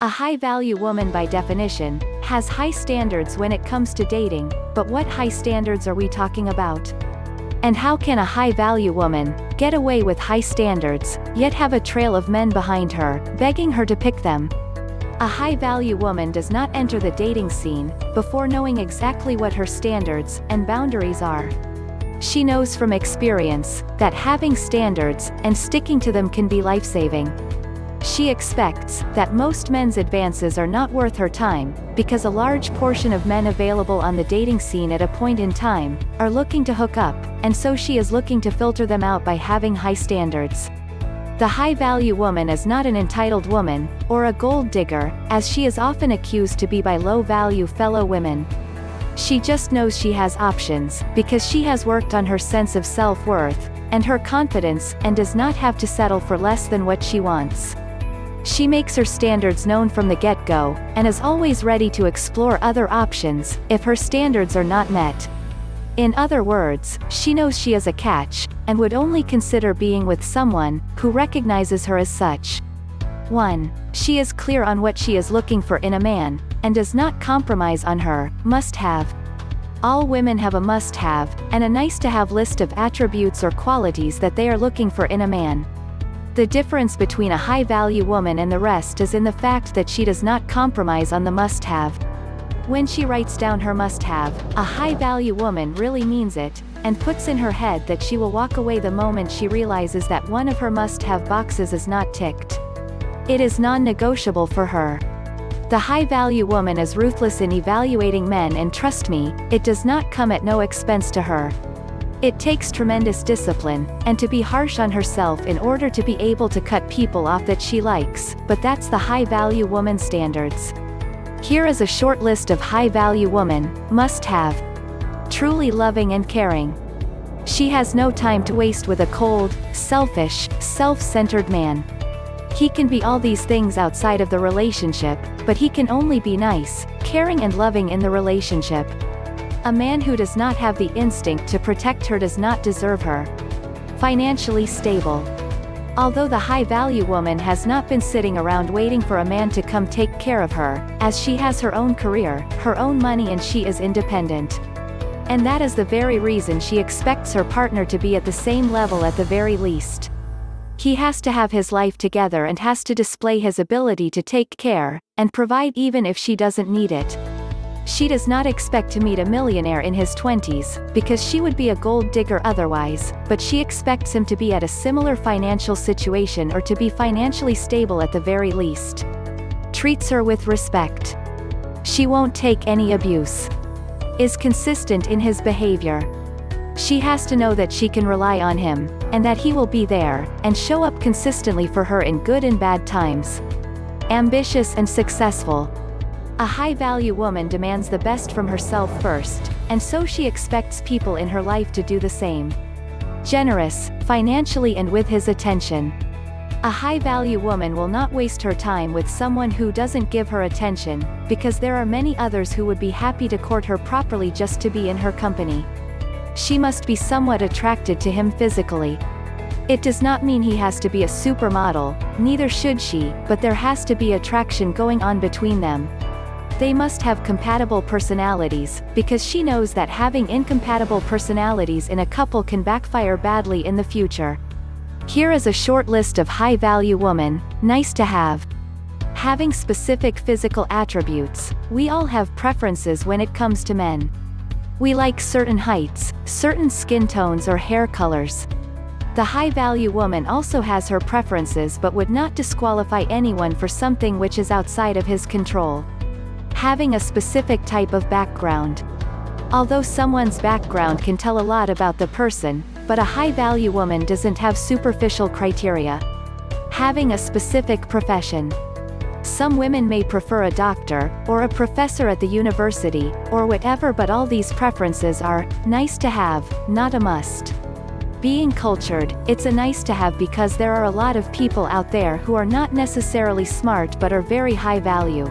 A high-value woman by definition, has high standards when it comes to dating, but what high standards are we talking about? And how can a high-value woman get away with high standards, yet have a trail of men behind her, begging her to pick them? A high-value woman does not enter the dating scene before knowing exactly what her standards and boundaries are. She knows from experience that having standards and sticking to them can be life-saving. She expects that most men's advances are not worth her time, because a large portion of men available on the dating scene at a point in time are looking to hook up, and so she is looking to filter them out by having high standards. The high-value woman is not an entitled woman, or a gold digger, as she is often accused to be by low-value fellow women. She just knows she has options, because she has worked on her sense of self-worth and her confidence, and does not have to settle for less than what she wants. She makes her standards known from the get-go, and is always ready to explore other options if her standards are not met. In other words, she knows she is a catch, and would only consider being with someone who recognizes her as such. 1. She is clear on what she is looking for in a man, and does not compromise on her must-have. All women have a must-have, and a nice-to-have list of attributes or qualities that they are looking for in a man. The difference between a high-value woman and the rest is in the fact that she does not compromise on the must-have. When she writes down her must-have, a high-value woman really means it, and puts in her head that she will walk away the moment she realizes that one of her must-have boxes is not ticked. It is non-negotiable for her. The high-value woman is ruthless in evaluating men, and trust me, it does not come at no expense to her. It takes tremendous discipline, and to be harsh on herself in order to be able to cut people off that she likes, but that's the high-value woman standards. Here is a short list of high-value woman must-have. Truly loving and caring. She has no time to waste with a cold, selfish, self-centered man. He can be all these things outside of the relationship, but he can only be nice, caring and loving in the relationship. A man who does not have the instinct to protect her does not deserve her. Financially stable. Although the high-value woman has not been sitting around waiting for a man to come take care of her, as she has her own career, her own money, and she is independent. And that is the very reason she expects her partner to be at the same level at the very least. He has to have his life together and has to display his ability to take care and provide even if she doesn't need it. She does not expect to meet a millionaire in his 20s, because she would be a gold digger otherwise, but she expects him to be at a similar financial situation or to be financially stable at the very least. Treats her with respect. She won't take any abuse. Is consistent in his behavior. She has to know that she can rely on him, and that he will be there, and show up consistently for her in good and bad times. Ambitious and successful. A high-value woman demands the best from herself first, and so she expects people in her life to do the same. Generous, financially and with his attention. A high-value woman will not waste her time with someone who doesn't give her attention, because there are many others who would be happy to court her properly just to be in her company. She must be somewhat attracted to him physically. It does not mean he has to be a supermodel, neither should she, but there has to be attraction going on between them. They must have compatible personalities, because she knows that having incompatible personalities in a couple can backfire badly in the future. Here is a short list of high-value woman, nice to have. Having specific physical attributes. We all have preferences when it comes to men. We like certain heights, certain skin tones or hair colors. The high-value woman also has her preferences but would not disqualify anyone for something which is outside of his control. Having a specific type of background. Although someone's background can tell a lot about the person, but a high-value woman doesn't have superficial criteria. Having a specific profession. Some women may prefer a doctor, or a professor at the university, or whatever, but all these preferences are nice to have, not a must. Being cultured, it's a nice to have because there are a lot of people out there who are not necessarily smart but are very high value.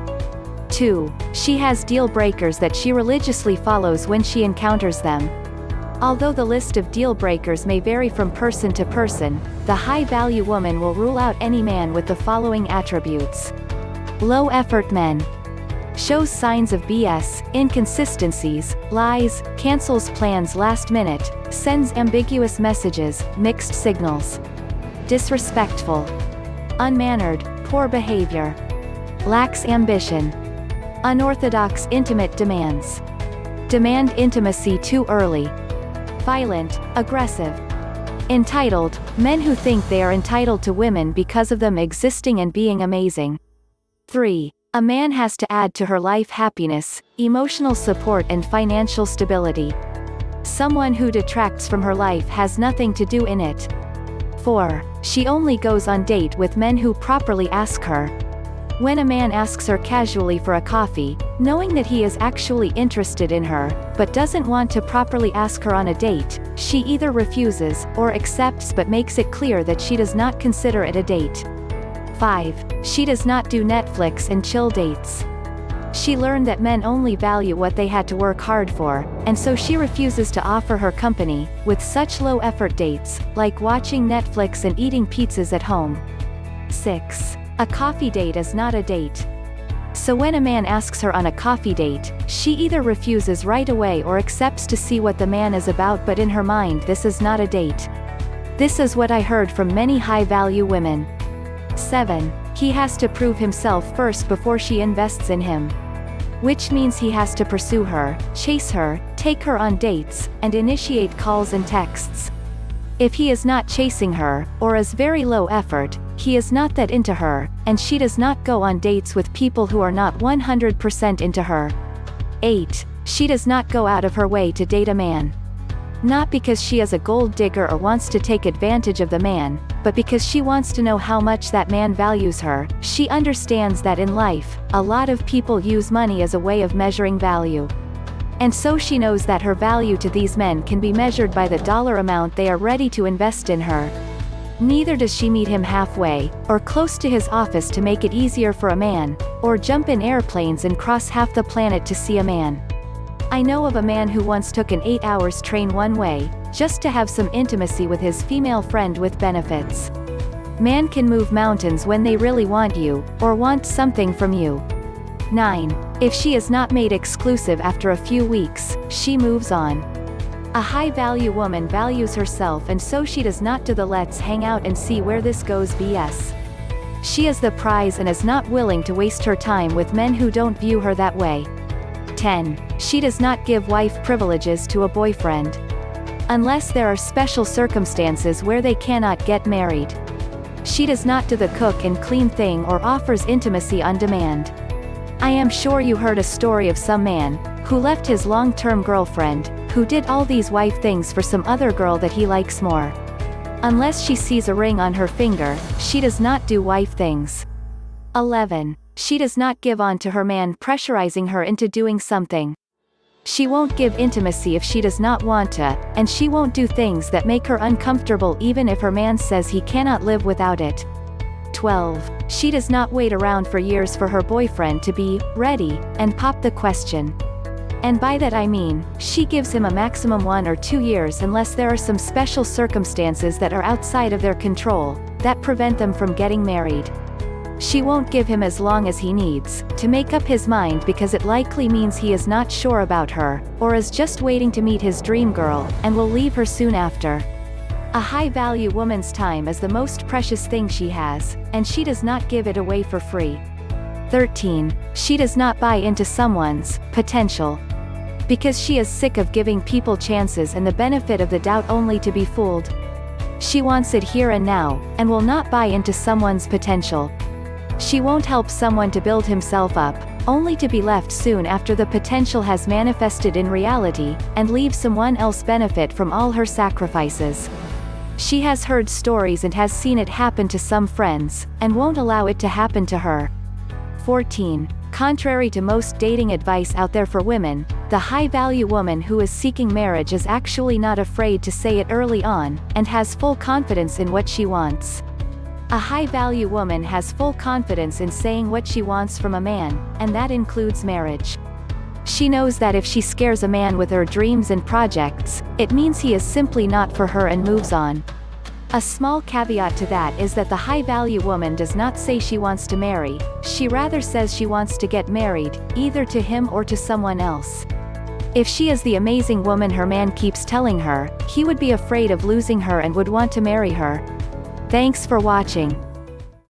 2. She has deal breakers that she religiously follows when she encounters them. Although the list of deal breakers may vary from person to person, the high-value woman will rule out any man with the following attributes. Low-effort men. Shows signs of BS, inconsistencies, lies, cancels plans last minute, sends ambiguous messages, mixed signals. Disrespectful. Unmannered, poor behavior. Lacks ambition. Unorthodox intimate demands. Demand intimacy too early. Violent, aggressive. Entitled, men who think they are entitled to women because of them existing and being amazing. 3. A man has to add to her life happiness, emotional support and financial stability. Someone who detracts from her life has nothing to do in it. 4. She only goes on date with men who properly ask her. When a man asks her casually for a coffee, knowing that he is actually interested in her, but doesn't want to properly ask her on a date, she either refuses, or accepts but makes it clear that she does not consider it a date. 5. She does not do Netflix and chill dates. She learned that men only value what they had to work hard for, and so she refuses to offer her company, with such low-effort dates, like watching Netflix and eating pizzas at home. 6. A coffee date is not a date. So when a man asks her on a coffee date, she either refuses right away or accepts to see what the man is about, but in her mind this is not a date. This is what I heard from many high-value women. 7. He has to prove himself first before she invests in him. Which means he has to pursue her, chase her, take her on dates, and initiate calls and texts. If he is not chasing her, or is very low effort, he is not that into her, and she does not go on dates with people who are not 100% into her. 8. She does not go out of her way to date a man. Not because she is a gold digger or wants to take advantage of the man, but because she wants to know how much that man values her. She understands that in life, a lot of people use money as a way of measuring value. And so she knows that her value to these men can be measured by the dollar amount they are ready to invest in her. Neither does she meet him halfway, or close to his office to make it easier for a man, or jump in airplanes and cross half the planet to see a man. I know of a man who once took an 8-hour train one way, just to have some intimacy with his female friend with benefits. Man can move mountains when they really want you, or want something from you. 9. If she is not made exclusive after a few weeks, she moves on. A high-value woman values herself, and so she does not do the let's hang out and see where this goes BS. She is the prize and is not willing to waste her time with men who don't view her that way. 10. She does not give wife privileges to a boyfriend. Unless there are special circumstances where they cannot get married. She does not do the cook and clean thing or offers intimacy on demand. I am sure you heard a story of some man, who left his long-term girlfriend, who did all these wife things for some other girl that he likes more. Unless she sees a ring on her finger, she does not do wife things. 11. She does not give on to her man pressurizing her into doing something. She won't give intimacy if she does not want to, and she won't do things that make her uncomfortable even if her man says he cannot live without it. 12. She does not wait around for years for her boyfriend to be ready, and pop the question. And by that I mean, she gives him a maximum 1 or 2 years unless there are some special circumstances that are outside of their control, that prevent them from getting married. She won't give him as long as he needs, to make up his mind, because it likely means he is not sure about her, or is just waiting to meet his dream girl, and will leave her soon after. A high-value woman's time is the most precious thing she has, and she does not give it away for free. 13. She does not buy into someone's potential. Because she is sick of giving people chances and the benefit of the doubt only to be fooled. She wants it here and now, and will not buy into someone's potential. She won't help someone to build himself up, only to be left soon after the potential has manifested in reality, and leave someone else benefit from all her sacrifices. She has heard stories and has seen it happen to some friends, and won't allow it to happen to her. 14. Contrary to most dating advice out there for women, the high-value woman who is seeking marriage is actually not afraid to say it early on, and has full confidence in what she wants. A high-value woman has full confidence in saying what she wants from a man, and that includes marriage. She knows that if she scares a man with her dreams and projects, it means he is simply not for her and moves on. A small caveat to that is that the high-value woman does not say she wants to marry, she rather says she wants to get married, either to him or to someone else. If she is the amazing woman her man keeps telling her, he would be afraid of losing her and would want to marry her. Thanks for watching.